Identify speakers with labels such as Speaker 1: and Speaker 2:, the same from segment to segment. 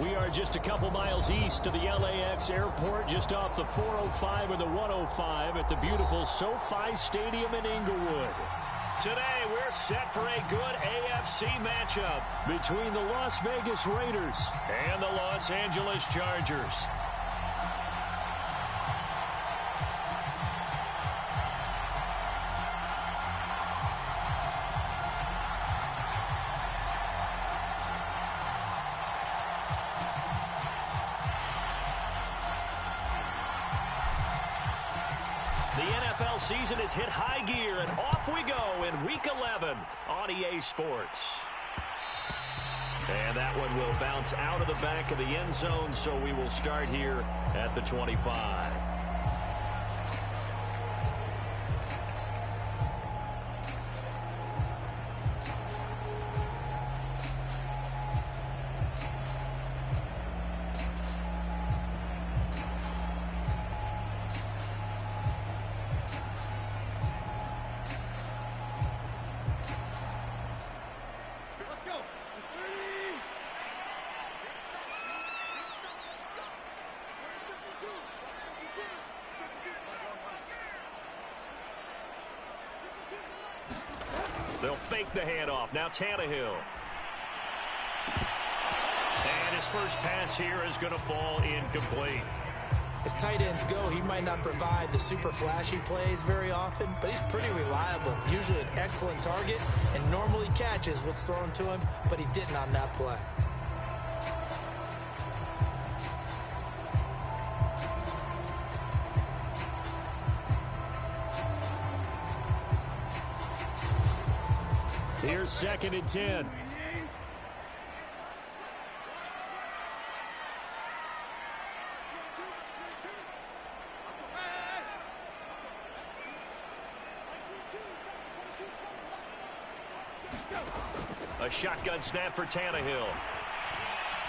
Speaker 1: We are just a couple miles east of the LAX airport, just off the 405 and the 105 at the beautiful SoFi Stadium in Inglewood. Today, we're set for a good AFC matchup between the Las Vegas Raiders and the Los Angeles Chargers. The NFL season has hit high gear, and off we go in Week 11 on EA Sports. And that one will bounce out of the back of the end zone, so we will start here at the 25. They'll fake the handoff. Now Tannehill. And his first pass here is going to fall incomplete.
Speaker 2: As tight ends go, he might not provide the super flashy plays very often, but he's pretty reliable. Usually an excellent target and normally catches what's thrown to him, but he didn't on that play.
Speaker 1: Here's 2nd and 10. A shotgun snap for Tannehill.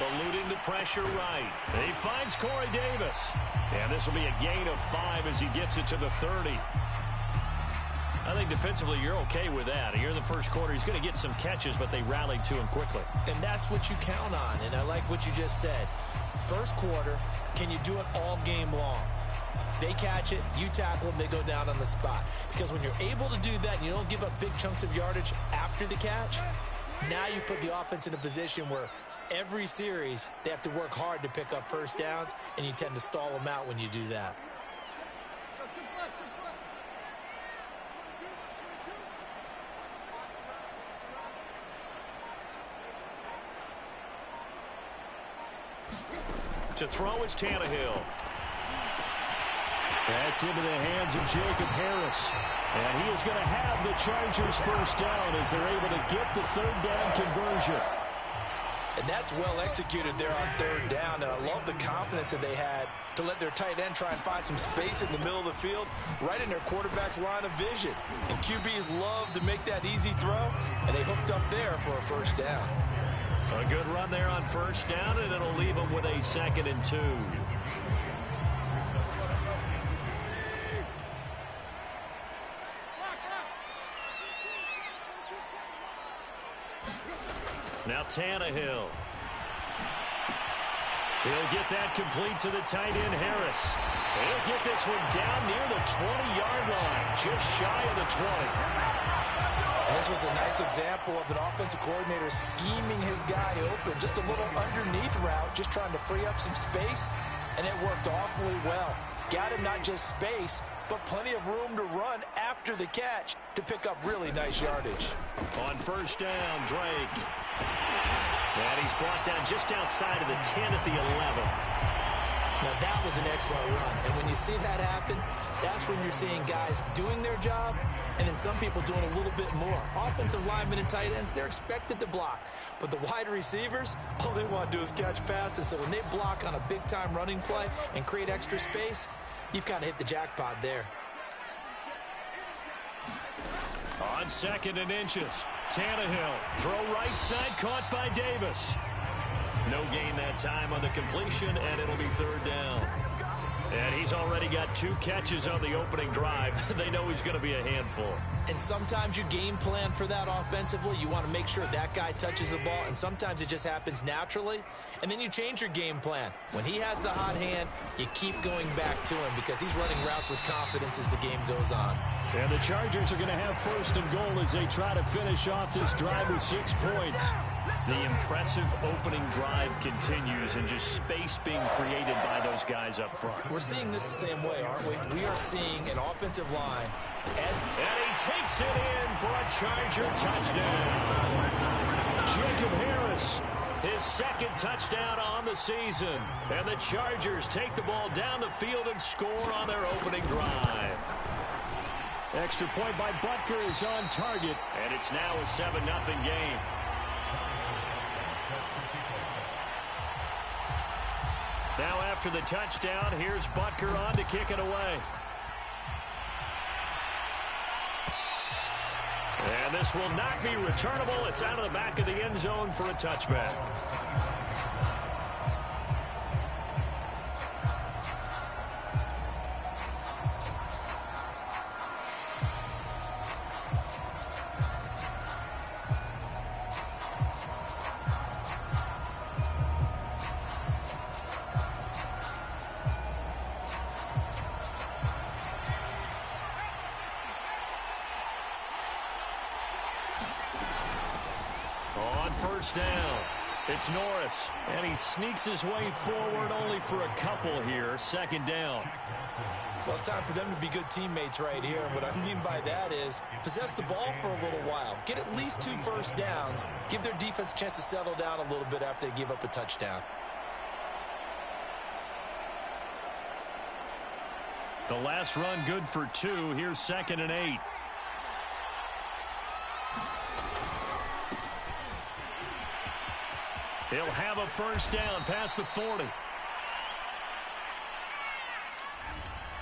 Speaker 1: Eluding the pressure right. He finds Corey Davis. And this will be a gain of 5 as he gets it to the 30. I think defensively you're okay with that. Here in the first quarter, he's going to get some catches, but they rallied to him quickly.
Speaker 2: And that's what you count on, and I like what you just said. First quarter, can you do it all game long? They catch it, you tackle them, they go down on the spot. Because when you're able to do that and you don't give up big chunks of yardage after the catch, now you put the offense in a position where every series they have to work hard to pick up first downs, and you tend to stall them out when you do that.
Speaker 1: To throw is Tannehill. That's into the hands of Jacob Harris. And he is going to have the Chargers first down as they're able to get the third down conversion.
Speaker 2: And that's well executed there on third down. And I love the confidence that they had to let their tight end try and find some space in the middle of the field, right in their quarterback's line of vision. And QBs love to make that easy throw, and they hooked up there for a first down.
Speaker 1: A good run there on first down, and it'll leave them with a 2nd and 2. Now Tannehill. He'll get that complete to the tight end, Harris. He'll get this one down near the 20-yard line, just shy of the 20.
Speaker 2: And this was a nice example of an offensive coordinator scheming his guy open. Just a little underneath route, just trying to free up some space, and it worked awfully well. Got him not just space, but plenty of room to run after the catch to pick up really nice yardage.
Speaker 1: On first down, Drake. And he's brought down just outside of the 10 at the 11.
Speaker 2: Now that was an excellent run, and when you see that happen, that's when you're seeing guys doing their job, and then some people doing a little bit more. Offensive linemen and tight ends, they're expected to block, but the wide receivers, all they want to do is catch passes. So when they block on a big-time running play and create extra space, you've kind of hit the jackpot there.
Speaker 1: On 2nd and inches, Tannehill, throw right side, caught by Davis. No gain that time on the completion, and it'll be third down. And he's already got 2 catches on the opening drive. They know he's going to be a handful.
Speaker 2: And sometimes you game plan for that offensively. You want to make sure that guy touches the ball, and sometimes it just happens naturally. And then you change your game plan. When he has the hot hand, you keep going back to him because he's running routes with confidence as the game goes on.
Speaker 1: And the Chargers are going to have 1st and goal as they try to finish off this drive with 6 points. The impressive opening drive continues and just space being created by those guys up front.
Speaker 2: We're seeing this the same way, aren't we? We are seeing an offensive line.
Speaker 1: And he takes it in for a Charger touchdown. Jacob Harris, his 2nd touchdown on the season. And the Chargers take the ball down the field and score on their opening drive. Extra point by Butker is on target. And it's now a 7-0 game. Now after the touchdown, here's Butker on to kick it away. And this will not be returnable. It's out of the back of the end zone for a touchback. First down. It's Norris, and he sneaks his way forward only for a couple here. 2nd down.
Speaker 2: Well, it's time for them to be good teammates right here. And what I mean by that is possess the ball for a little while. Get at least 2 first downs. Give their defense a chance to settle down a little bit after they give up a touchdown.
Speaker 1: The last run good for 2. Here's 2nd and 8. He'll have a first down past the 40. Well,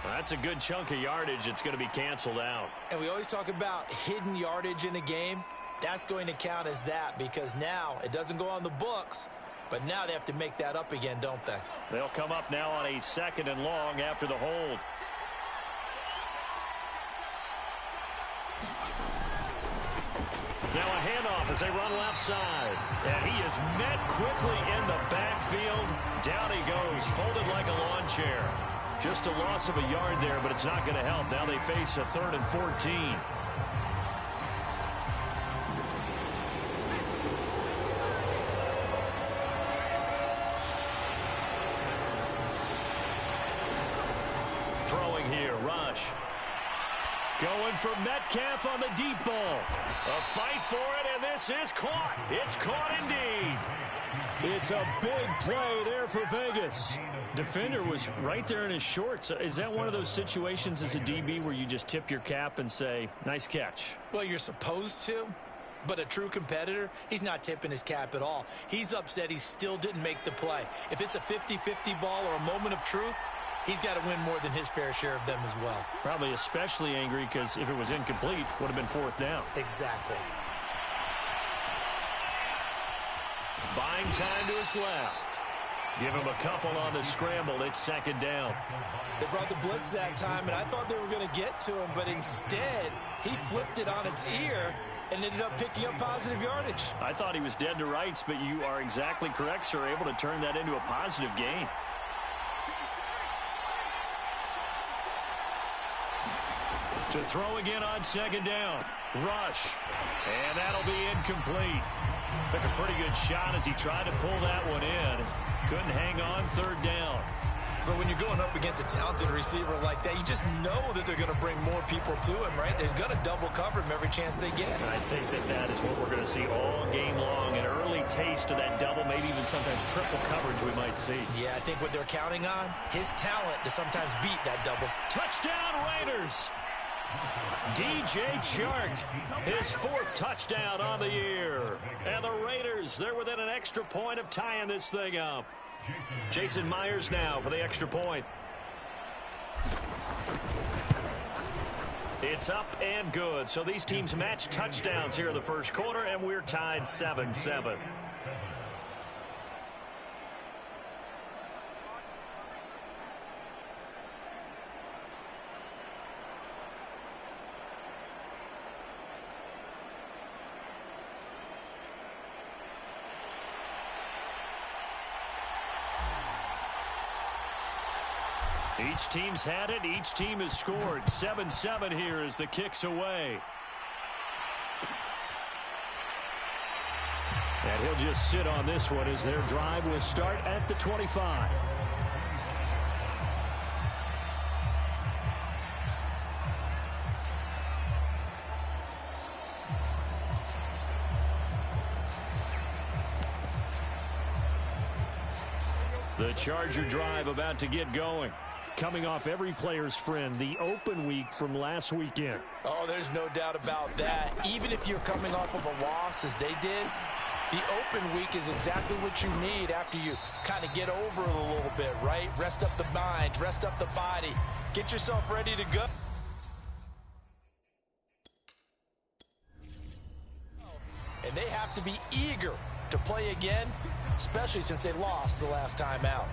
Speaker 1: that's a good chunk of yardage. It's going to be canceled out.
Speaker 2: And we always talk about hidden yardage in a game. That's going to count as that because now it doesn't go on the books, but now they have to make that up again, don't they?
Speaker 1: They'll come up now on a 2nd and long after the hold. Now a handoff as they run left side. And he is met quickly in the backfield. Down he goes, folded like a lawn chair. Just a loss of a yard there, but it's not going to help. Now they face a 3rd and 14. Throwing here, Rush. Going for Metcalf on the deep ball. A fight for it, and this is caught. It's caught indeed. It's a big play there for Vegas. Defender was right there in his shorts. Is that one of those situations as a DB where you just tip your cap and say, nice catch?
Speaker 2: Well, you're supposed to, but a true competitor, he's not tipping his cap at all. He's upset he still didn't make the play. If it's a 50-50 ball or a moment of truth, he's got to win more than his fair share of them as well.
Speaker 1: Probably especially angry because if it was incomplete, would have been 4th down.
Speaker 2: Exactly.
Speaker 1: Buying time to his left. Give him a couple on the scramble. It's 2nd down.
Speaker 2: They brought the blitz that time, and I thought they were going to get to him, but instead, he flipped it on its ear and ended up picking up positive yardage.
Speaker 1: I thought he was dead to rights, but you are exactly correct, sir, able to turn that into a positive gain. To throw again on 2nd down. Rush. And that'll be incomplete. Took a pretty good shot as he tried to pull that one in. Couldn't hang on 3rd down.
Speaker 2: But when you're going up against a talented receiver like that, you just know that they're going to bring more people to him, right? They're going to double cover him every chance they get.
Speaker 1: I think that is what we're going to see all game long. An early taste of that double, maybe even sometimes triple coverage we might see.
Speaker 2: Yeah, I think what they're counting on, his talent to sometimes beat that double.
Speaker 1: Touchdown Raiders! DJ Chark, his 4th touchdown on the year. And the Raiders, they're within an extra point of tying this thing up. Jason Myers now for the extra point. It's up and good. So these teams match touchdowns here in the first quarter, and we're tied 7-7. Each team's had it. Each team has scored. 7-7 here as the kick's away. And he'll just sit on this one as their drive will start at the 25. The Charger drive about to get going. Coming off every player's friend, the open week from last weekend.
Speaker 2: Oh, there's no doubt about that. Even if you're coming off of a loss as they did, the open week is exactly what you need after you kind of get over it a little bit, right? Rest up the mind, rest up the body, get yourself ready to go. And they have to be eager to play again, especially since they lost the last time out.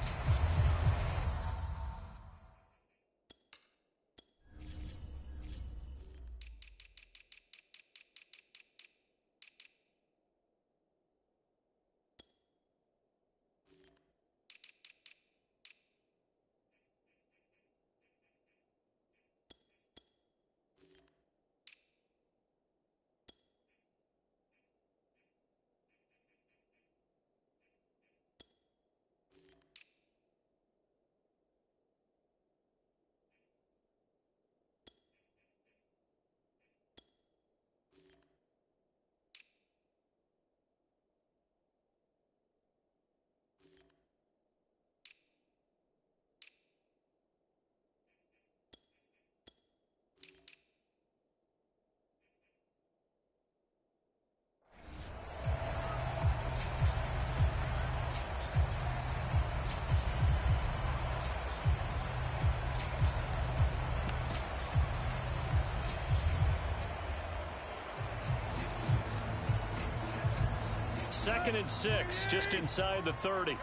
Speaker 1: Second and 6, just inside the 30.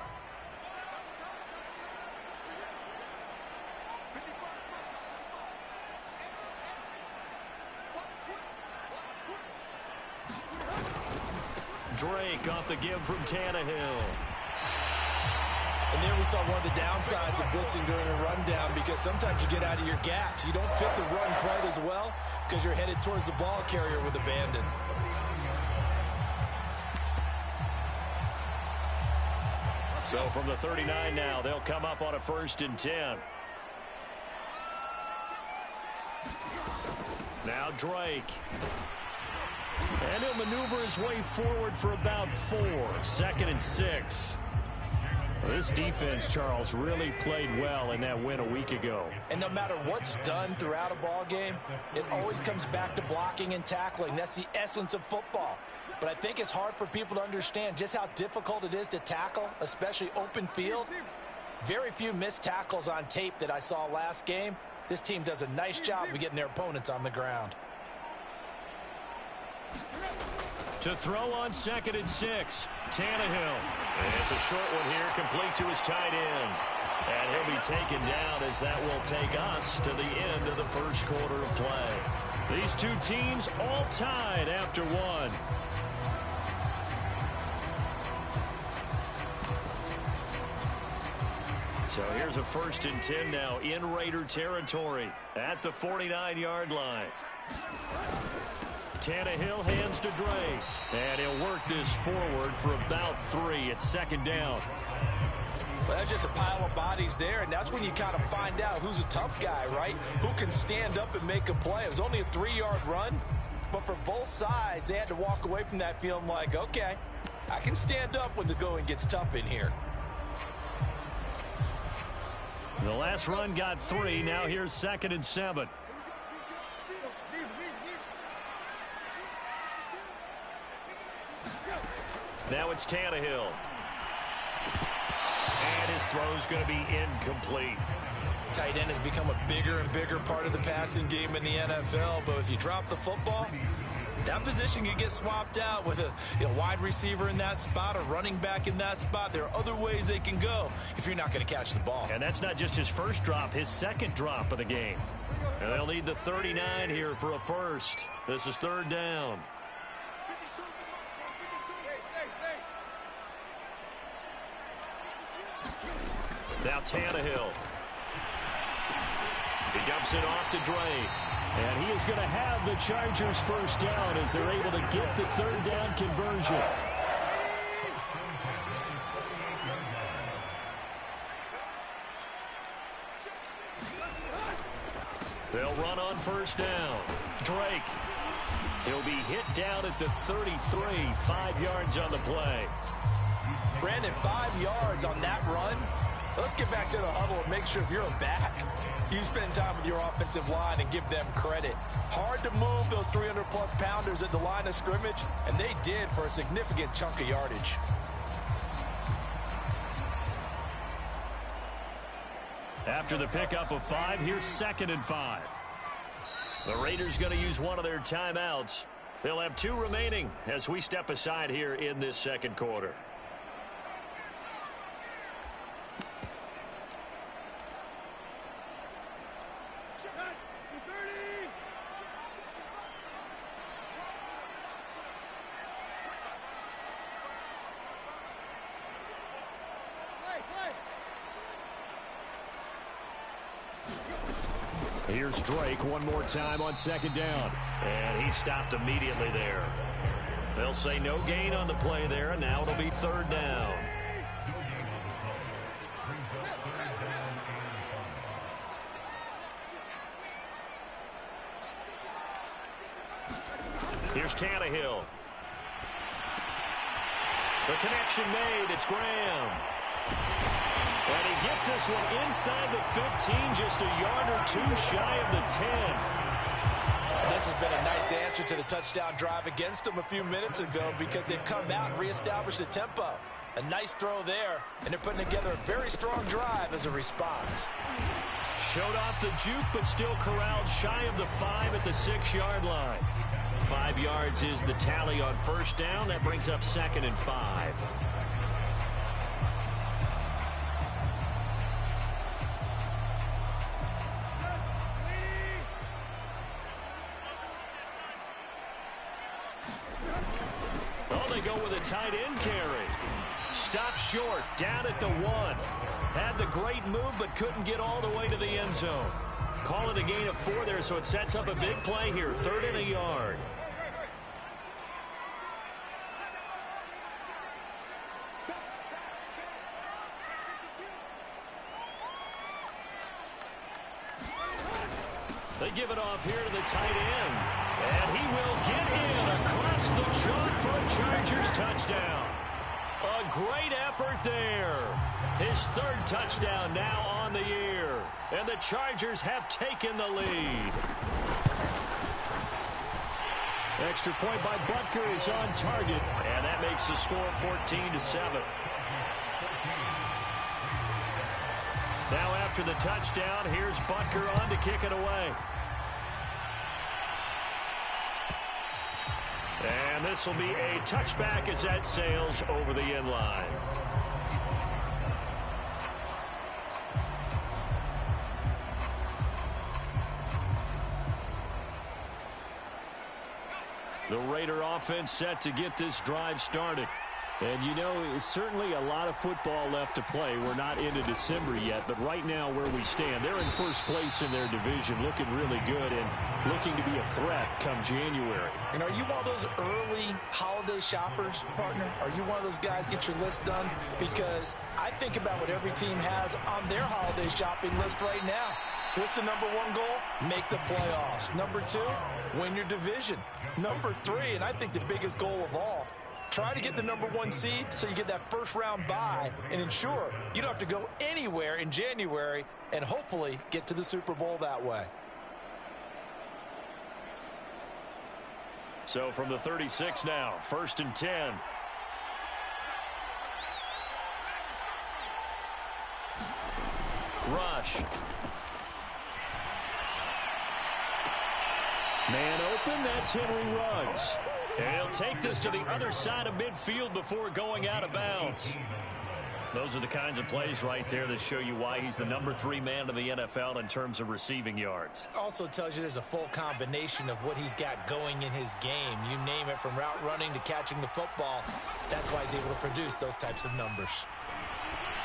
Speaker 1: Drake off the give from Tannehill.
Speaker 2: And there we saw one of the downsides of blitzing during a rundown, because sometimes you get out of your gaps. You don't fit the run quite as well because you're headed towards the ball carrier with abandon.
Speaker 1: So from the 39 now, they'll come up on a 1st and 10. Now Drake. And he'll maneuver his way forward for about 4. 2nd and 6. This defense, Charles, really played well in that win a week ago.
Speaker 2: And no matter what's done throughout a ball game, it always comes back to blocking and tackling. That's the essence of football. But I think it's hard for people to understand just how difficult it is to tackle, especially open field. Very few missed tackles on tape that I saw last game. This team does a nice job of getting their opponents on the ground.
Speaker 1: To throw on 2nd and 6, Tannehill. And it's a short one here, complete to his tight end. And he'll be taken down as that will take us to the end of the first quarter of play. These two teams all tied after one. So here's a 1st and 10 now in Raider territory at the 49-yard line. Tannehill hands to Drake. And he'll work this forward for about 3. It's 2nd down.
Speaker 2: Well, that's just a pile of bodies there, and that's when you kind of find out who's a tough guy, right? Who can stand up and make a play. It was only a 3-yard run, but for both sides, they had to walk away from that feeling like, okay, I can stand up when the going gets tough in here.
Speaker 1: The last run got 3. Now here's 2nd and 7. Now it's Tannehill. And his throw's going to be incomplete.
Speaker 2: Tight end has become a bigger and bigger part of the passing game in the NFL, but if you drop the football, that position can get swapped out with a wide receiver in that spot, a running back in that spot. There are other ways they can go if you're not going to catch the ball.
Speaker 1: And that's not just his first drop, his 2nd drop of the game. And they'll need the 39 here for a first. This is 3rd down. Now Tannehill. He dumps it off to Drake. And he is going to have the Chargers first down as they're able to get the third down conversion. They'll run on first down. Drake. He'll be hit down at the 33, 5 yards on the play.
Speaker 2: Brandon, 5 yards on that run. Let's get back to the huddle and make sure if you're a back, you spend time with your offensive line and give them credit. Hard to move those 300-plus pounders at the line of scrimmage, and they did for a significant chunk of yardage.
Speaker 1: After the pickup of 5, here's 2nd and 5. The Raiders going to use one of their timeouts. They'll have 2 remaining as we step aside here in this second quarter. Here's Drake one more time on 2nd down. And he stopped immediately there. They'll say no gain on the play there, and now it'll be 3rd down. Here's Tannehill. The connection made. It's Graham. And he gets this one inside the 15, just a yard or 2 shy of the 10.
Speaker 2: This has been a nice answer to the touchdown drive against them a few minutes ago because they've come out and reestablished the tempo. A nice throw there, and they're putting together a very strong drive as a response.
Speaker 1: Showed off the juke, but still corralled shy of the 5 at the 6-yard line. 5 yards is the tally on first down. That brings up 2nd and 5. Go with a tight end carry. Stopped short, down at the 1. Had the great move, but couldn't get all the way to the end zone. Call it a gain of 4 there, so it sets up a big play here. 3rd and a yard. They give it off here to the tight end. And he will get in across the chalk for a Chargers touchdown. A great effort there. His 3rd touchdown now on the year. And the Chargers have taken the lead. Extra point by Butker is on target. And that makes the score 14-7. Now after the touchdown, here's Butker on to kick it away. And this will be a touchback as that sails over the end line. The Raider offense set to get this drive started. And, you know, it's certainly a lot of football left to play. We're not into December yet, but right now where we stand, they're in first place in their division, looking really good and looking to be a threat come January.
Speaker 2: And are you one of those early holiday shoppers, partner? Are you one of those guys get your list done? Because I think about what every team has on their holiday shopping list right now. What's the number 1 goal? Make the playoffs. Number 2, win your division. Number 3, and I think the biggest goal of all, try to get the number 1 seed so you get that first-round bye and ensure you don't have to go anywhere in January and hopefully get to the Super Bowl that way.
Speaker 1: So from the 36 now, 1st and 10. Rush. Man open, that's Henry Ruggs. And he'll take this to the other side of midfield before going out of bounds. Those are the kinds of plays right there that show you why he's the number 3 man in the NFL in terms of receiving yards.
Speaker 2: Also tells you there's a full combination of what he's got going in his game. You name it, from route running to catching the football. That's why he's able to produce those types of numbers.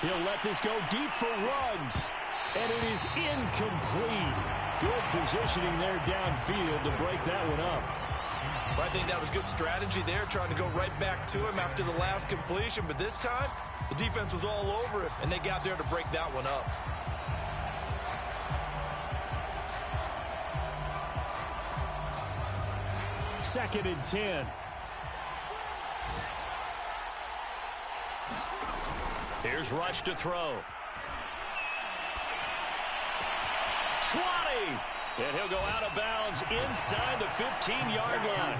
Speaker 1: He'll let this go deep for Ruggs. And it is incomplete. Good positioning there downfield to break that one up.
Speaker 2: I think that was good strategy there, trying to go right back to him after the last completion. But this time, the defense was all over him, and they got there to break that one up.
Speaker 1: Second and 10. Here's Rush to throw. 20! And he'll go out of bounds inside the 15-yard line.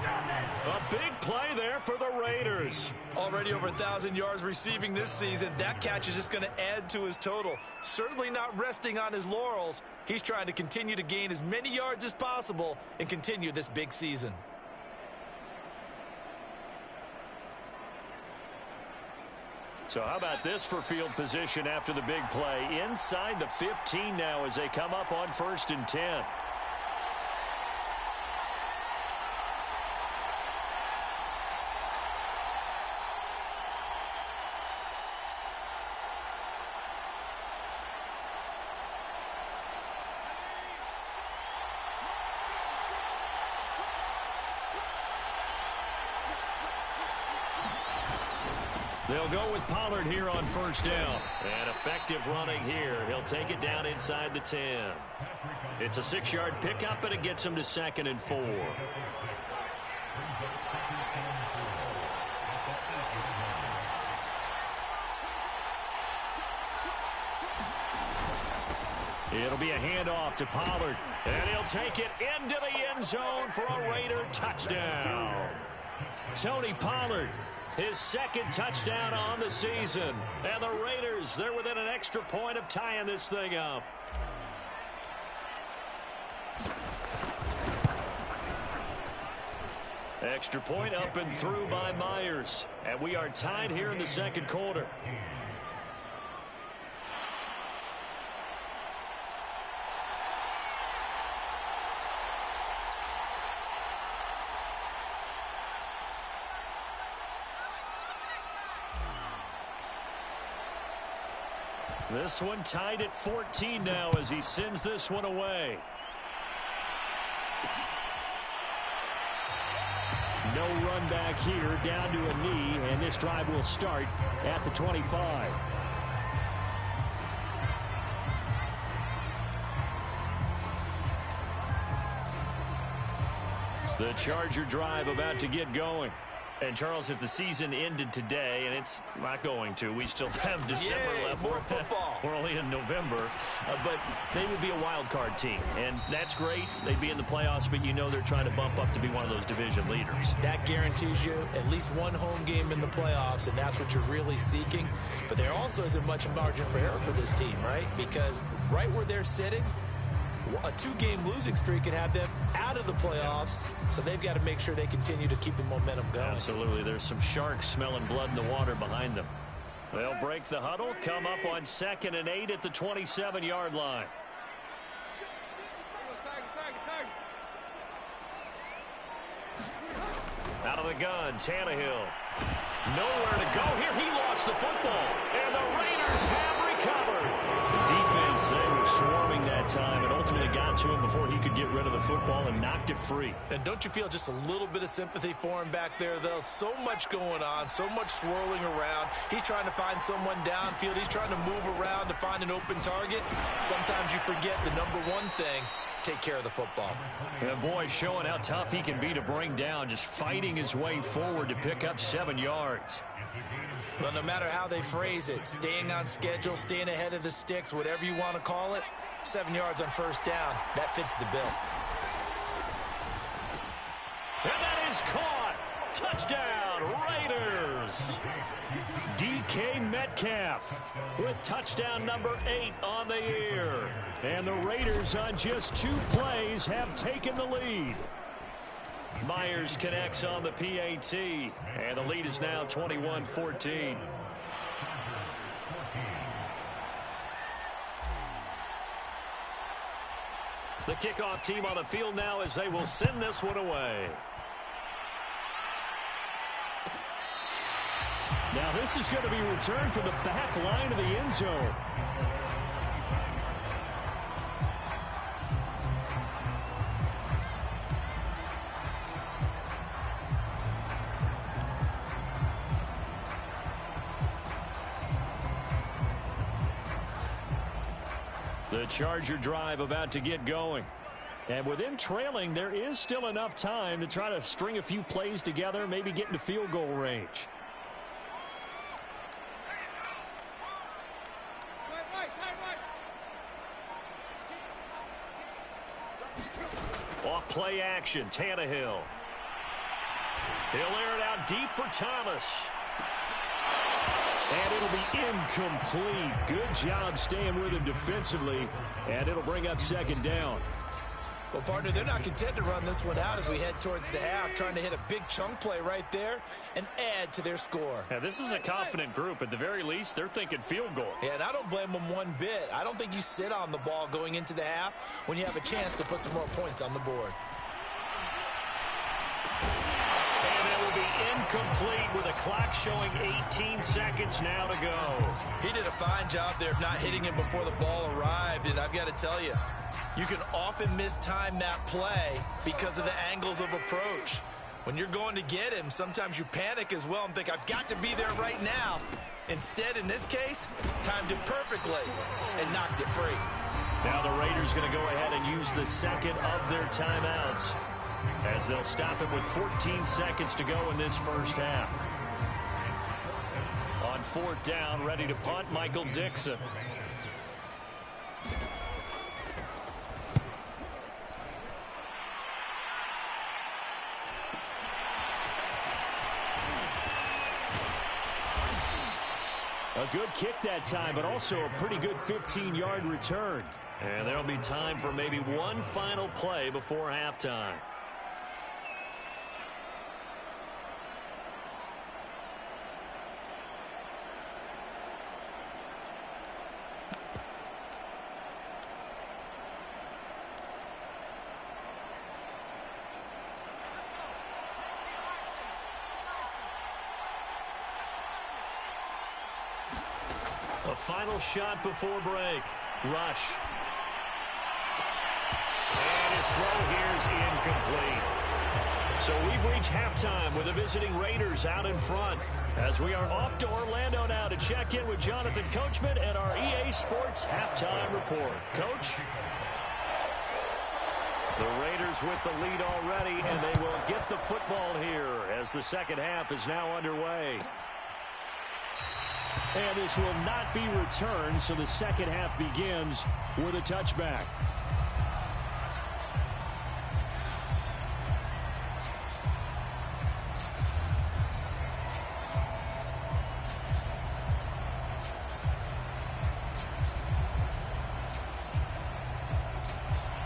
Speaker 1: A big play there for the Raiders.
Speaker 2: Already over 1,000 yards receiving this season. That catch is just going to add to his total. Certainly not resting on his laurels. He's trying to continue to gain as many yards as possible and continue this big season.
Speaker 1: So how about this for field position after the big play? Inside the 15 now as they come up on 1st and 10. They'll go with Pollard here on 1st down. And effective running here. He'll take it down inside the 10. It's a 6-yard pickup, and it gets him to 2nd and 4. It'll be a handoff to Pollard. And he'll take it into the end zone for a Raider touchdown. Tony Pollard, his 2nd touchdown on the season. And the Raiders, they're within an extra point of tying this thing up. Extra point up and through by Myers. And we are tied here in the 2nd quarter. This one tied at 14 now as he sends this one away. No run back here, down to a knee, and this drive will start at the 25. The Charger drive about to get going. And, Charles, if the season ended today, and it's not going to, we still have December left.
Speaker 2: More football.
Speaker 1: We're only in November. But they would be a wild card team. And that's great. They'd be in the playoffs, but you know they're trying to bump up to be one of those division leaders.
Speaker 2: That guarantees you at least one home game in the playoffs, and that's what you're really seeking. But there also isn't much margin for error for this team, right? Because right where they're sitting, a 2-game losing streak could have them out of the playoffs, so they've got to make sure they continue to keep the momentum going.
Speaker 1: Absolutely. There's some sharks smelling blood in the water behind them. They'll break the huddle, come up on 2nd and 8 at the 27-yard line. Out of the gun, Tannehill. Nowhere to go here. He lost the football, and the Raiders have recovered. The defense, they were swarming that time and ultimately got to him before he could get rid of the football and knocked it free.
Speaker 2: And don't you feel just a little bit of sympathy for him back there, though? So much going on, so much swirling around. He's trying to find someone downfield. He's trying to move around to find an open target. Sometimes you forget the number one thing: take care of the football.
Speaker 1: And boy, showing how tough he can be to bring down, just fighting his way forward to pick up 7 yards.
Speaker 2: Well, no matter how they phrase it, staying on schedule, staying ahead of the sticks, whatever you want to call it, 7 yards on 1st down, that fits the bill.
Speaker 1: And that is caught. Touchdown, Raiders. DK Metcalf with touchdown number 8 on the year. And the Raiders on just 2 plays have taken the lead. Myers connects on the PAT, and the lead is now 21-14. The kickoff team on the field now as they will send this one away. Now this is going to be returned from the back line of the end zone. The Charger drive about to get going. And with them trailing, there is still enough time to try to string a few plays together, maybe get into field goal range. Off play action, Tannehill. He'll air it out deep for Thomas. And it'll be incomplete. Good job staying with him defensively. And it'll bring up second down.
Speaker 2: Well, partner, they're not content to run this one out as we head towards the half, trying to hit a big chunk play right there and add to their score.
Speaker 1: Yeah, this is a confident group. At the very least, they're thinking field goal.
Speaker 2: Yeah, and I don't blame them one bit. I don't think you sit on the ball going into the half when you have a chance to put some more points on the board.
Speaker 1: And it will be incomplete with a clock showing 18 seconds now to go.
Speaker 2: He did a fine job there of not hitting him before the ball arrived, and I've got to tell you, you can often mistime that play because of the angles of approach. When you're going to get him, sometimes you panic as well and think, I've got to be there right now. Instead, in this case, timed it perfectly and knocked it free.
Speaker 1: Now the Raiders going to go ahead and use the second of their timeouts as they'll stop it with 14 seconds to go in this first half. On fourth down, ready to punt, Michael Dixon. A good kick that time, but also a pretty good 15-yard return. And there'll be time for maybe one final play before halftime. A final shot before break. Rush. And his throw here is incomplete. So we've reached halftime with the visiting Raiders out in front as we are off to Orlando now to check in with Jonathan Coachman and our EA Sports Halftime Report. Coach? The Raiders with the lead already, and they will get the football here as the second half is now underway. And this will not be returned, so the second half begins with a touchback.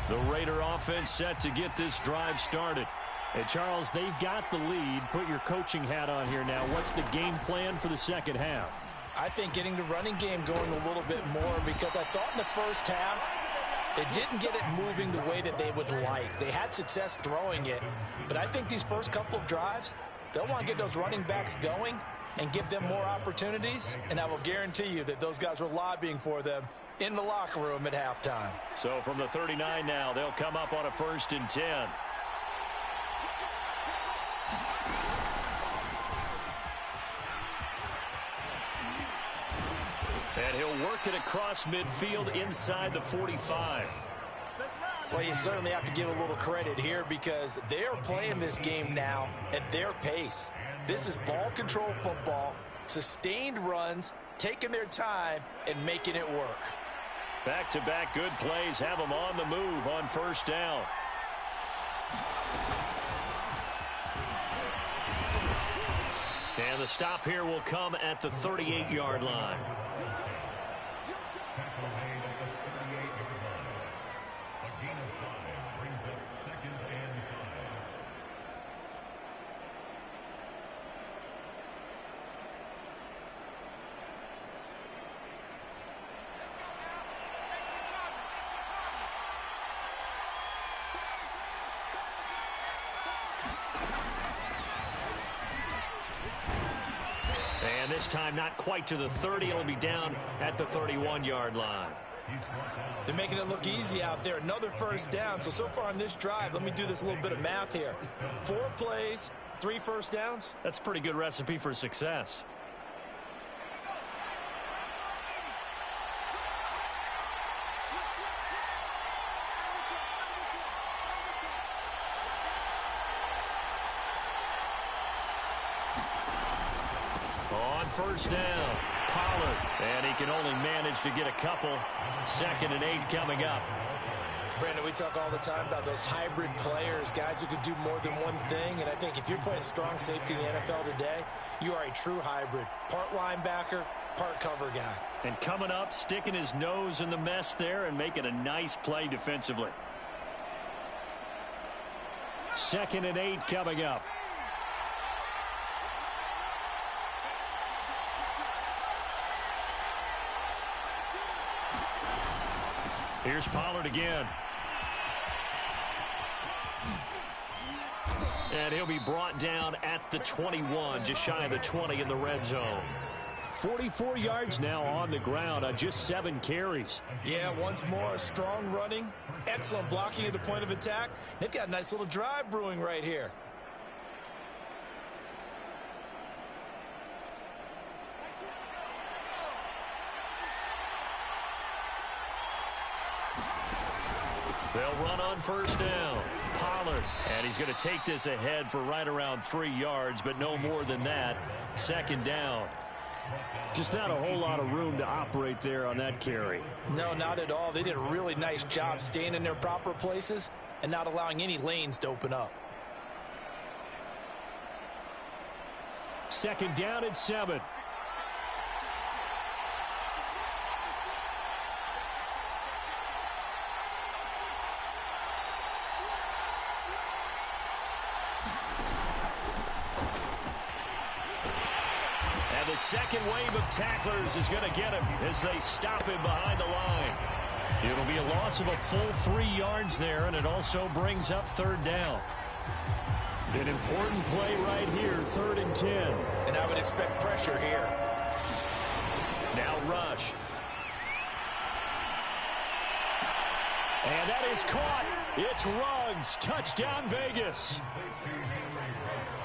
Speaker 1: The Raider offense set to get this drive started. And Charles, they've got the lead. Put your coaching hat on here now. What's the game plan for the second half?
Speaker 2: I think getting the running game going a little bit more, because I thought in the first half they didn't get it moving the way that they would like. They had success throwing it, but I think these first couple of drives, they'll want to get those running backs going and give them more opportunities, and I will guarantee you that those guys were lobbying for them in the locker room at halftime.
Speaker 1: So from the 39 now, they'll come up on a 1st and 10. And he'll work it across midfield inside the 45.
Speaker 2: Well, you certainly have to give a little credit here because they are playing this game now at their pace. This is ball control football, sustained runs, taking their time and making it work.
Speaker 1: Back-to-back good plays have them on the move on 1st down. And the stop here will come at the 38-yard line. And this time not quite to the 30. It'll be down at the 31-yard line.
Speaker 2: They're making it look easy out there. Another 1st down. So far on this drive, let me do this little bit of math here. 4 plays, 3 first downs.
Speaker 1: That's a pretty good recipe for success. first down. Pollard, and he can only manage to get a couple. 2nd and 8 coming up.
Speaker 2: Brandon, we talk all the time about those hybrid players, guys who could do more than one thing. And I think if you're playing strong safety in the NFL today, you are a true hybrid. Part linebacker, part cover guy.
Speaker 1: And coming up, sticking his nose in the mess there and making a nice play defensively. 2nd and 8 coming up. Here's Pollard again. And he'll be brought down at the 21, just shy of the 20 in the red zone. 44 yards now on the ground on just 7 carries.
Speaker 2: Yeah, once more, strong running, excellent blocking at the point of attack. They've got a nice little drive brewing right here.
Speaker 1: They'll run on first down. Pollard, and he's going to take this ahead for right around 3 yards, but no more than that. 2nd down. Just not a whole lot of room to operate there on that carry.
Speaker 2: No, not at all. They did a really nice job staying in their proper places and not allowing any lanes to open up.
Speaker 1: 2nd down and 7. The second wave of tacklers is going to get him as they stop him behind the line. It'll be a loss of a full 3 yards there, and it also brings up 3rd down. An important play right here, 3rd and 10.
Speaker 2: And I would expect pressure here.
Speaker 1: Now rush. And that is caught. It's Ruggs. Touchdown, Vegas.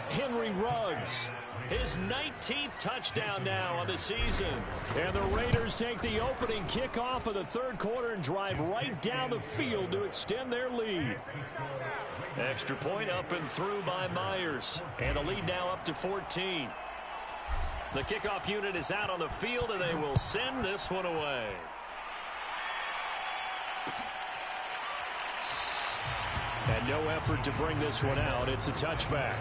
Speaker 1: Henry Ruggs. His 19th touchdown now on the season. And the Raiders take the opening kickoff of the 3rd quarter and drive right down the field to extend their lead. Extra point up and through by Myers. And the lead now up to 14. The kickoff unit is out on the field, and they will send this one away. And no effort to bring this one out. It's a touchback.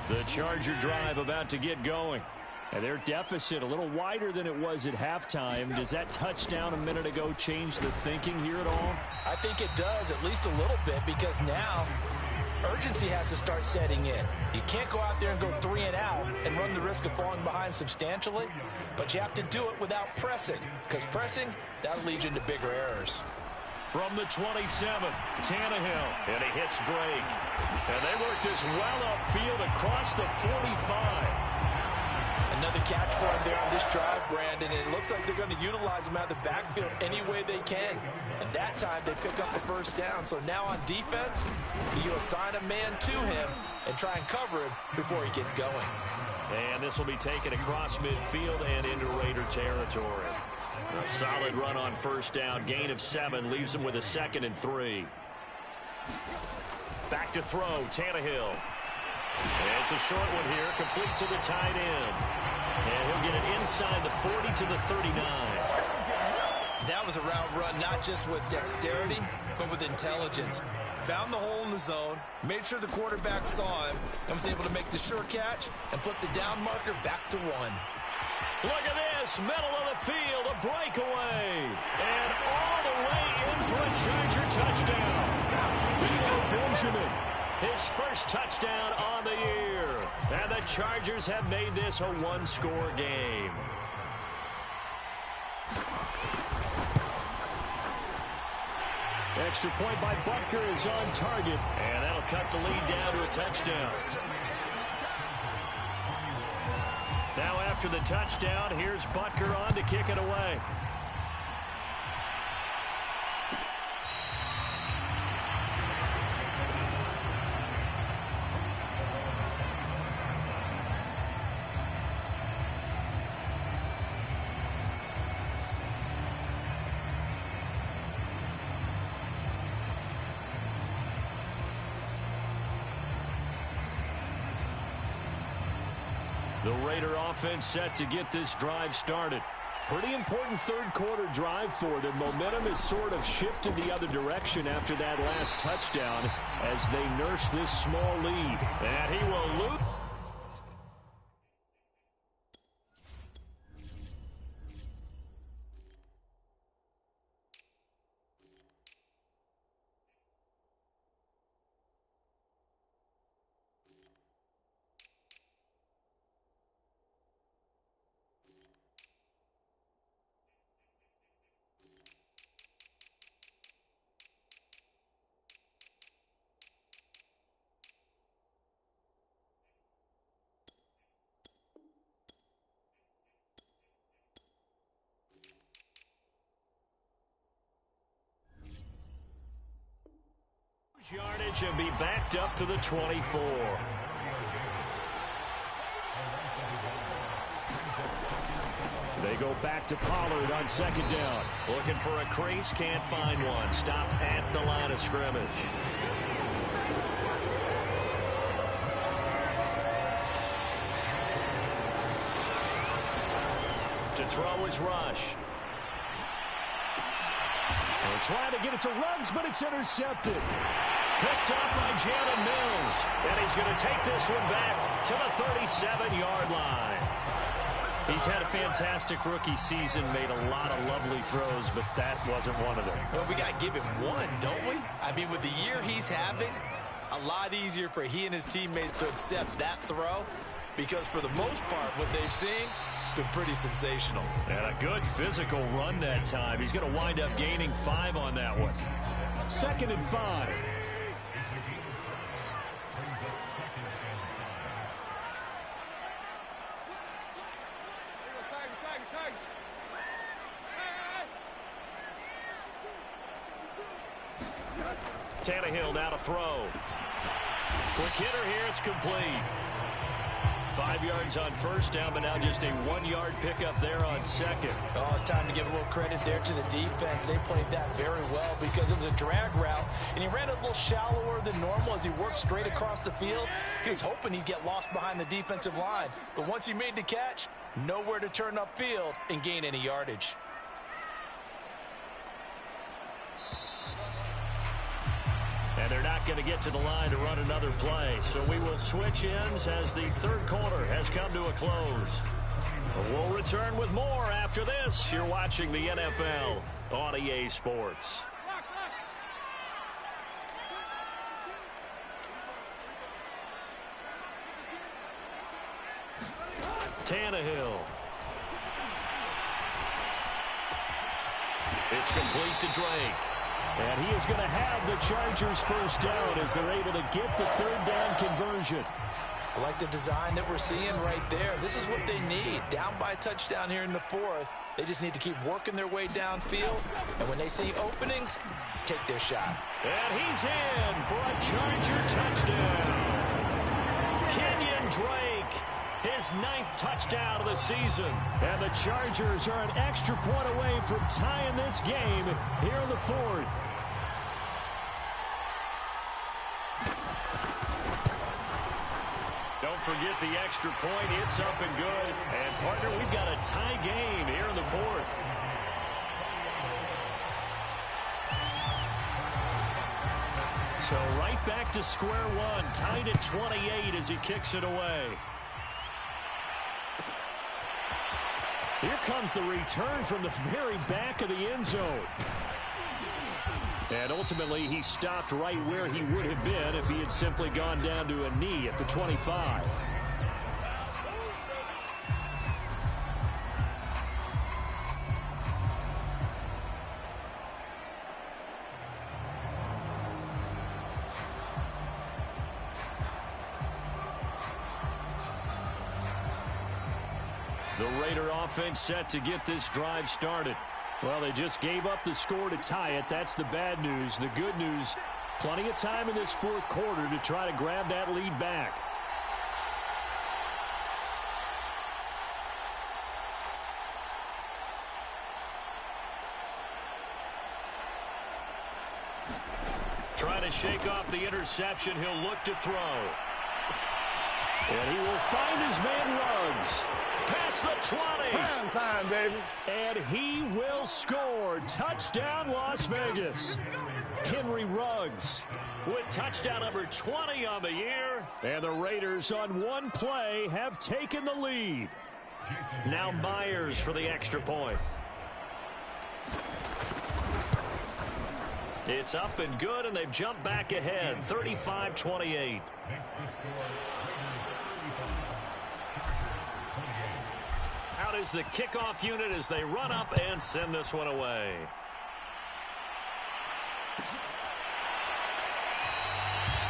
Speaker 1: The Charger drive about to get going. And their deficit a little wider than it was at halftime. Does that touchdown a minute ago change the thinking here at all?
Speaker 2: I think it does, at least a little bit, because now urgency has to start setting in. You can't go out there and go 3 and out and run the risk of falling behind substantially, but you have to do it without pressing, because pressing, that'll lead you into bigger errors.
Speaker 1: From the 27, Tannehill, and he hits Drake. And they work this well upfield across the 45.
Speaker 2: Another catch for him there on this drive, Brandon, and it looks like they're going to utilize him out of the backfield any way they can. And that time they pick up the first down. So now on defense, you assign a man to him and try and cover him before he gets going.
Speaker 1: And this will be taken across midfield and into Raider territory. A solid run on first down. Gain of 7 leaves him with a 2nd and 3. Back to throw, Tannehill. And it's a short one here, complete to the tight end. And he'll get it inside the 40 to the 39.
Speaker 2: That was a route run not just with dexterity, but with intelligence. Found the hole in the zone, made sure the quarterback saw him, and was able to make the sure catch and flip the down marker back to 1.
Speaker 1: Look at this, middle of the field, a breakaway. And all the way in for a Charger touchdown. Eno Benjamin, his first touchdown on the year. And the Chargers have made this a 1-score game. Extra point by Butker is on target. And that'll cut the lead down to a touchdown. Now after the touchdown, here's Butker on to kick it away. The Raider offense set to get this drive started. Pretty important third quarter drive for them. Momentum has sort of shifted the other direction after that last touchdown as they nurse this small lead. And he will lose. Yardage and be backed up to the 24. They go back to Pollard on second down. Looking for a crease, can't find one. Stopped at the line of scrimmage. To throw is Rush. They're trying to get it to Ruggs, but it's intercepted. Picked up by Jalen Mills. And he's going to take this one back to the 37-yard line. He's had a fantastic rookie season, made a lot of lovely throws, but that wasn't one of them.
Speaker 2: Well, we got to give him one, don't we? I mean, with the year he's having, a lot easier for he and his teammates to accept that throw because for the most part, what they've seen, it's been pretty sensational.
Speaker 1: And a good physical run that time. He's going to wind up gaining 5 on that one. 2nd and 5. Tannehill now to throw. Quick hitter here, it's complete. 5 yards on first down, but now just a 1-yard pickup there on second.
Speaker 2: Oh, it's time to give a little credit there to the defense. They played that very well because it was a drag route, and he ran it a little shallower than normal as he worked straight across the field. He was hoping he'd get lost behind the defensive line, but once he made the catch, nowhere to turn upfield and gain any yardage.
Speaker 1: And they're not going to get to the line to run another play. So we will switch ends as the third quarter has come to a close. We'll return with more after this. You're watching the NFL on EA Sports. Tannehill. It's complete to Drake. And he is going to have the Chargers first down as they're able to get the third down conversion.
Speaker 2: I like the design that we're seeing right there. This is what they need. Down by a touchdown here in the fourth. They just need to keep working their way downfield. And when they see openings, take their shot.
Speaker 1: And he's in for a Charger touchdown. Kenyon Drake, his 9th touchdown of the season. And the Chargers are an extra point away from tying this game here in the fourth. Don't forget the extra point. It's up and good. And, partner, we've got a tie game here in the fourth. So right back to square one. Tied at 28 as he kicks it away. Here comes the return from the very back of the end zone. And ultimately, he stopped right where he would have been if he had simply gone down to a knee at the 25. The Raider offense set to get this drive started. Well, they just gave up the score to tie it. That's the bad news. The good news, plenty of time in this fourth quarter to try to grab that lead back. Trying to shake off the interception. He'll look to throw. And he will find his man Ruggs. Past the 20.
Speaker 3: Prime time, baby.
Speaker 1: And he will score. Touchdown, Las Vegas. Henry Ruggs with touchdown number 20 on the year. And the Raiders on one play have taken the lead. Now Myers for the extra point. It's up and good, and they've jumped back ahead, 35-28. Out is the kickoff unit as they run up and send this one away.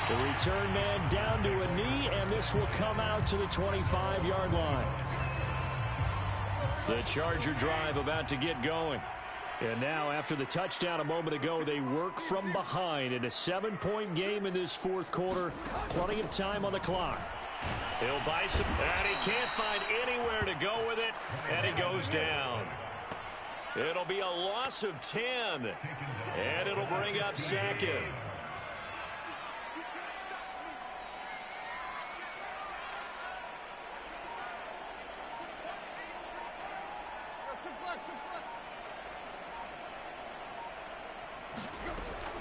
Speaker 1: The return man down to a knee, and this will come out to the 25-yard line. The Charger drive about to get going. And now, after the touchdown a moment ago, they work from behind in a 7-point game in this fourth quarter. Plenty of time on the clock. He'll buy some, and he can't find anywhere to go with it, and he goes down. It'll be a loss of 10, and it'll bring up second.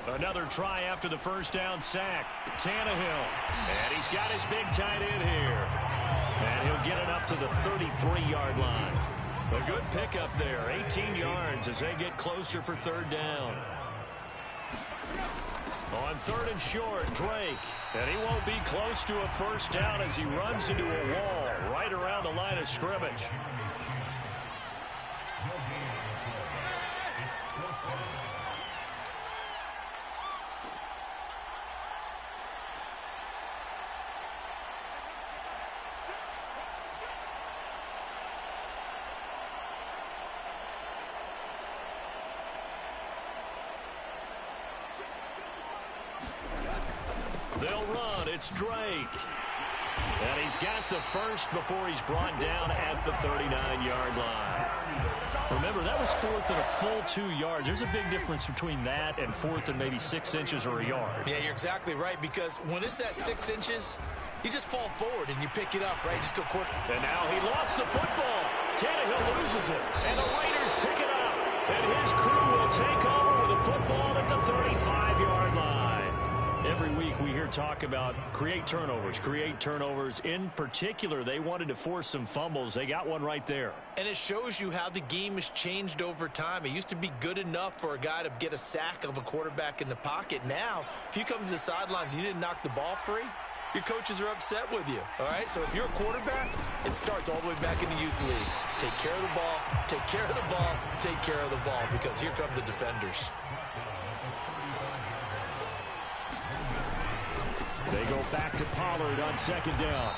Speaker 1: Another try after the first down sack. Tannehill. And he's got his big tight end here. And he'll get it up to the 33-yard line. A good pickup there. 18 yards as they get closer for third down. On third and short, Drake. And he won't be close to a first down as he runs into a wall right around the line of scrimmage. They'll run. It's Drake. And he's got the first before he's brought down at the 39-yard line. Remember, that was fourth and a full 2 yards. There's a big difference between that and fourth and maybe 6 inches or a yard.
Speaker 2: Yeah, you're exactly right, because when it's that 6 inches, you just fall forward and you pick it up, right? Just go quick.
Speaker 1: And now he lost the football. Tannehill loses it. And the Raiders pick it up. And his crew will take over with the football at the 35-yard line. Every week we hear talk about create turnovers. In particular, they wanted to force some fumbles. They got one right there.
Speaker 2: And it shows you how the game has changed over time. It used to be good enough for a guy to get a sack of a quarterback in the pocket. Now, if you come to the sidelines and you didn't knock the ball free, your coaches are upset with you. All right, so if you're a quarterback, it starts all the way back in the youth leagues. Take care of the ball, take care of the ball, take care of the ball, because here come the defenders.
Speaker 1: They go back to Pollard on second down.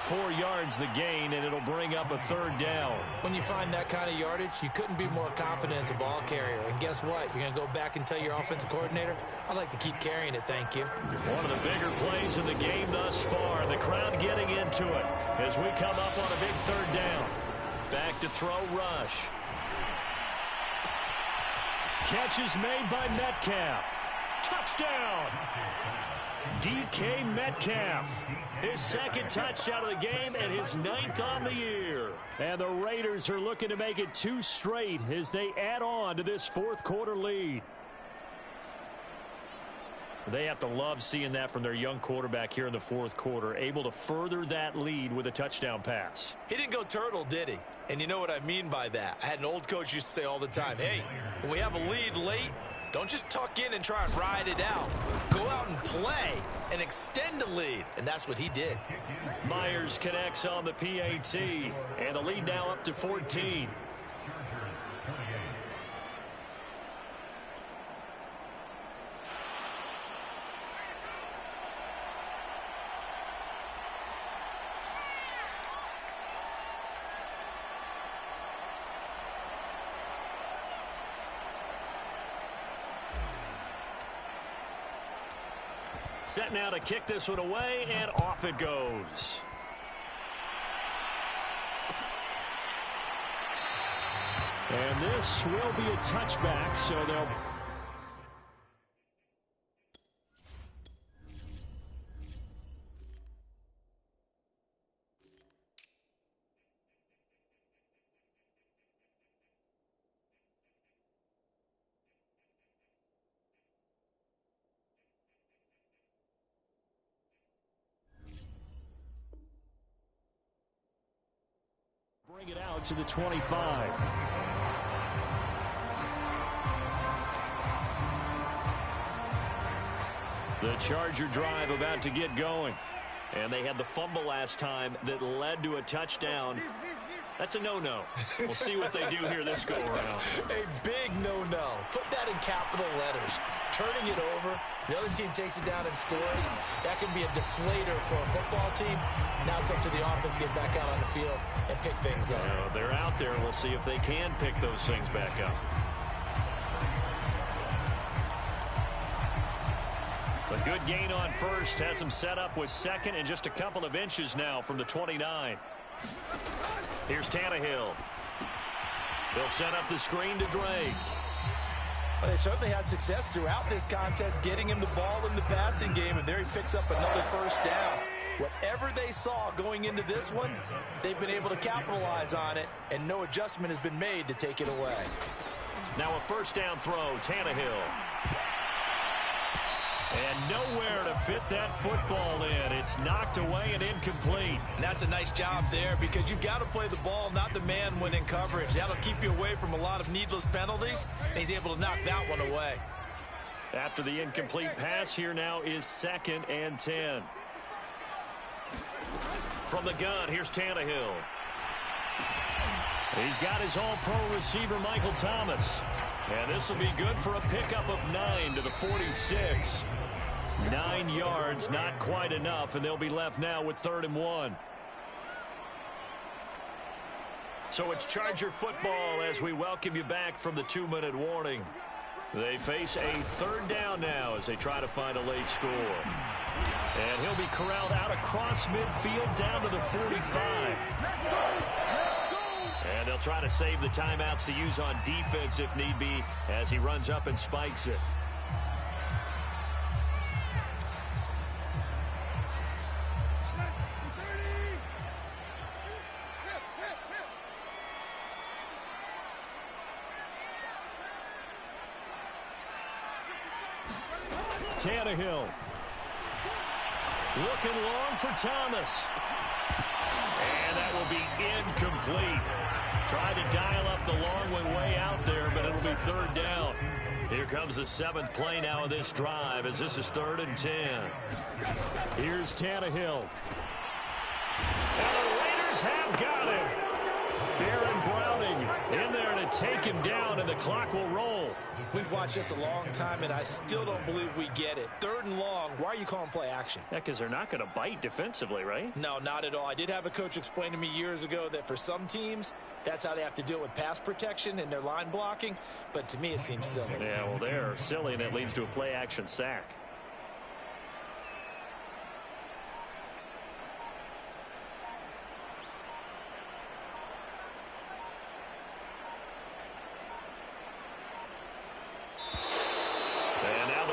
Speaker 1: 4 yards the gain, and it'll bring up a third down.
Speaker 2: When you find that kind of yardage, you couldn't be more confident as a ball carrier. And guess what? You're going to go back and tell your offensive coordinator, I'd like to keep carrying it, thank you.
Speaker 1: One of the bigger plays in the game thus far. The crowd getting into it as we come up on a big third down. Back to throw, Rush. Catch is made by Metcalf. Touchdown! DK Metcalf, his second touchdown of the game and his 9th on the year. And the Raiders are looking to make it 2 straight as they add on to this fourth quarter lead. They have to love seeing that from their young quarterback here in the fourth quarter, able to further that lead with a touchdown pass.
Speaker 2: He didn't go turtle, did he? And you know what I mean by that. I had an old coach used to say all the time, hey, when we have a lead late, don't just tuck in and try and ride it out. Go out and play and extend the lead. And that's what he did.
Speaker 1: Myers connects on the PAT. And the lead now up to 14. Set now to kick this one away, and off it goes. And this will be a touchback, so they'll out to the 25. The Charger drive about to get going. And they had the fumble last time that led to a touchdown. That's a no-no. We'll see what they do here this go-around.
Speaker 2: A big no-no. Put that in capital letters. Turning it over, the other team takes it down and scores. That can be a deflator for a football team. Now it's up to the offense to get back out on the field and pick things up.
Speaker 1: They're out there. We'll see if they can pick those things back up. A good gain on first has them set up with second and just a couple of inches now from the 29. Here's Tannehill. They'll set up the screen to Drake.
Speaker 2: Well, they certainly had success throughout this contest getting him the ball in the passing game, and there he picks up another first down. Whatever they saw going into this one, they've been able to capitalize on it, and no adjustment has been made to take it away.
Speaker 1: Now a first down throw, Tannehill. And nowhere to fit that football in. It's knocked away and incomplete.
Speaker 2: And that's a nice job there because you've got to play the ball, not the man when in coverage. That'll keep you away from a lot of needless penalties, and he's able to knock that one away.
Speaker 1: After the incomplete pass, here now is 2nd and 10. From the gun, here's Tannehill. He's got his all-pro receiver, Michael Thomas. And this will be good for a pickup of 9 to the 46. 9 yards, not quite enough, and they'll be left now with 3rd and 1. So it's Charger football as we welcome you back from the 2-minute warning. They face a 3rd down now as they try to find a late score. And he'll be corralled out across midfield down to the 45. And they'll try to save the timeouts to use on defense if need be as he runs up and spikes it. Tannehill. Looking long for Thomas. And that will be incomplete. Tried to dial up the long way out there, but it'll be 3rd down. Here comes the 7th play now of this drive as this is 3rd and 10. Here's Tannehill. And the Raiders have got him. Aaron Browning in there to take him down, and the clock will roll.
Speaker 2: We've watched this a long time, and I still don't believe we get it. 3rd and long, why are you calling play action?
Speaker 1: Yeah, because they're not going to bite defensively, right?
Speaker 2: No, not at all. I did have a coach explain to me years ago that for some teams, that's how they have to deal with pass protection and their line blocking. But to me, it seems silly.
Speaker 1: Yeah, well, they're silly, and it leads to a play action sack.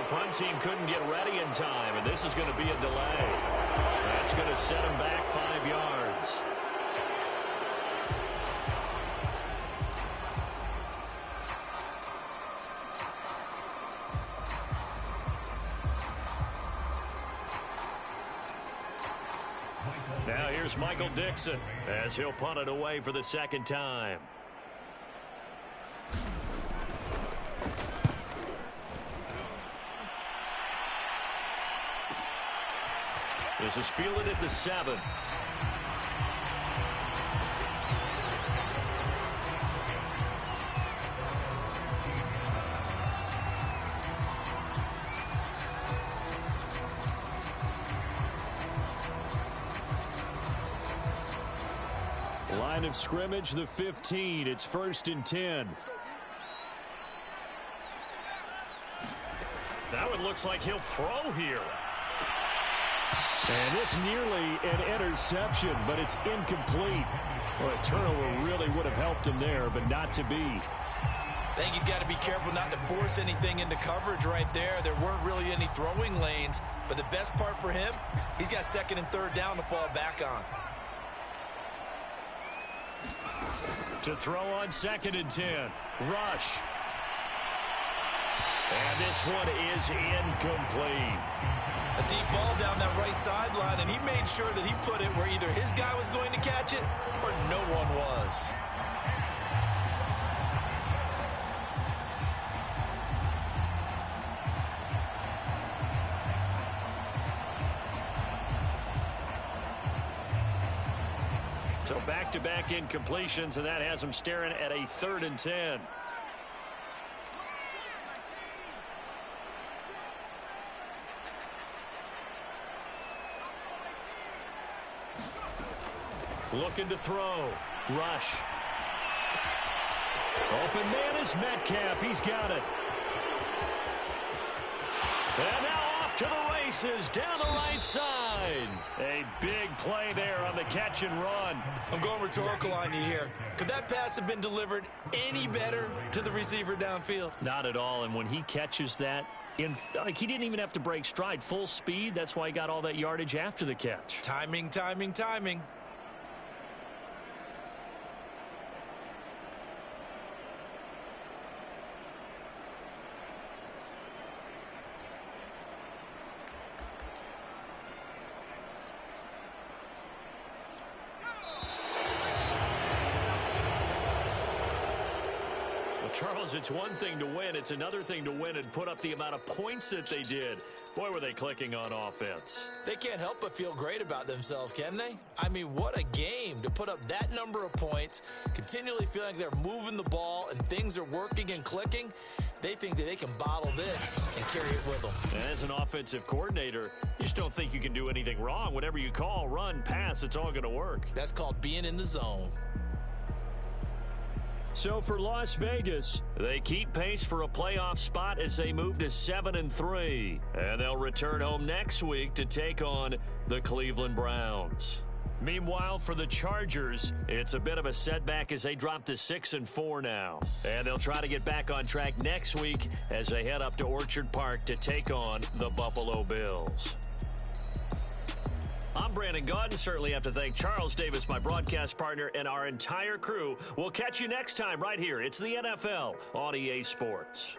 Speaker 1: Punt team couldn't get ready in time, and this is going to be a delay. That's going to set him back 5 yards. Now here's Michael Dixon as he'll punt it away for the 2nd time. This is fielded at the 7. Line of scrimmage, the 15. It's 1st and 10. That one looks like he'll throw here. And it's nearly an interception, but it's incomplete. Well, a turnover really would have helped him there, but not to be.
Speaker 2: I think he's got to be careful not to force anything into coverage right there. There weren't really any throwing lanes, but the best part for him, he's got 2nd and 3rd down to fall back on.
Speaker 1: To throw on 2nd and 10. Rush. And this one is incomplete.
Speaker 2: A deep ball down that right sideline, and he made sure that he put it where either his guy was going to catch it or no one was.
Speaker 1: So back-to-back incompletions, and that has him staring at a 3rd and 10. Looking to throw. Rush. Open man is Metcalf. He's got it. And now off to the races down the right side. A big play there on the catch and run.
Speaker 2: I'm going rhetorical on you here. Could that pass have been delivered any better to the receiver downfield?
Speaker 1: Not at all. And when he catches that, he didn't even have to break stride. Full speed. That's why he got all that yardage after the catch.
Speaker 2: Timing, timing, timing.
Speaker 1: Charles, it's one thing to win. It's another thing to win and put up the amount of points that they did. Boy, were they clicking on offense.
Speaker 2: They can't help but feel great about themselves, can they? I mean, what a game to put up that number of points, continually feeling like they're moving the ball and things are working and clicking. They think that they can bottle this and carry it with them.
Speaker 1: And as an offensive coordinator, you just don't think you can do anything wrong. Whatever you call, run, pass, it's all going to work.
Speaker 2: That's called being in the zone.
Speaker 1: So for Las Vegas, they keep pace for a playoff spot as they move to 7-3. And they'll return home next week to take on the Cleveland Browns. Meanwhile, for the Chargers, it's a bit of a setback as they drop to 6-4 now. And they'll try to get back on track next week as they head up to Orchard Park to take on the Buffalo Bills. I'm Brandon Gaudin. Certainly have to thank Charles Davis, my broadcast partner, and our entire crew. We'll catch you next time right here. It's the NFL on EA Sports.